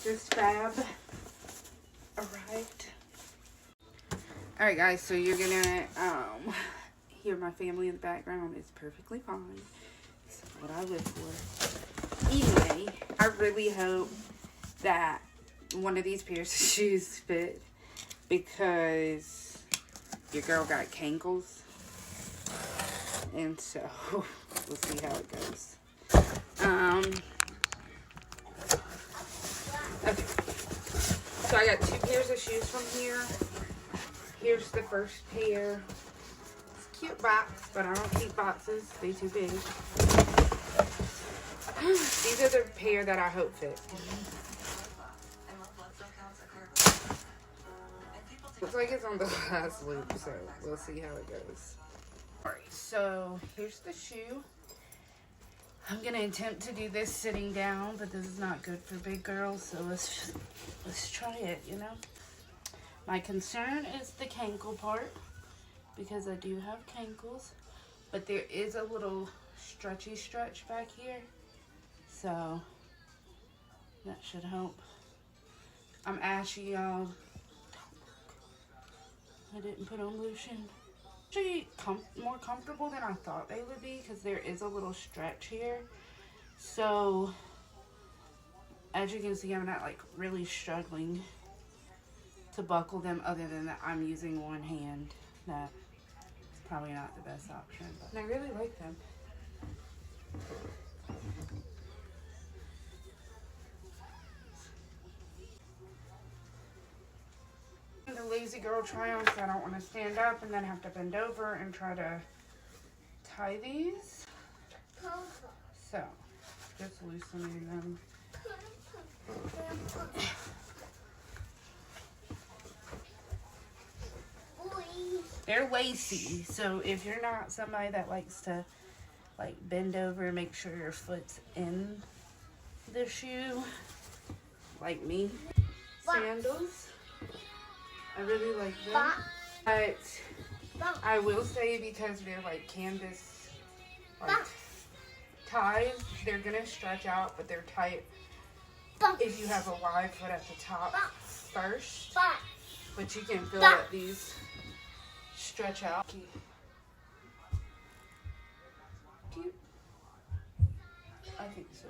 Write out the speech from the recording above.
JustFab arrived. Alright guys, so you're gonna hear my family in the background. It's perfectly fine. It's what I live for. Anyway, I really hope that one of these pairs of shoes fit, because your girl got cankles, and so we'll see how it goes. Okay, so I got 2 pairs of shoes from here. Here's the first pair. It's a cute box, but I don't keep boxes, they're too big. These are the pair that I hope fit. Looks like it's on the last loop, so we'll see how it goes. Alright, so here's the shoe. I'm gonna attempt to do this sitting down, but this is not good for big girls, so let's try it, you know? My concern is the cankle part, because I do have cankles, but there is a little stretchy stretch back here, so that should help. I'm ashy, y'all. I didn't put on lotion. Actually, more comfortable than I thought they would be, because there is a little stretch here. So, as you can see, I'm not like really struggling to buckle them, other than that I'm using one hand. That's probably not the best option, but I really like them. The lazy girl try on, so I don't want to stand up and then have to bend over and try to tie these. So, just loosening them. They're lacy, so if you're not somebody that likes to like bend over and make sure your foot's in the shoe, like me. Sandals. I really like them, but I will say, because they're like canvas, like ties, they're gonna stretch out, but they're tight if you have a wide foot at the top first. But you can feel that these stretch out. Cute. I think so.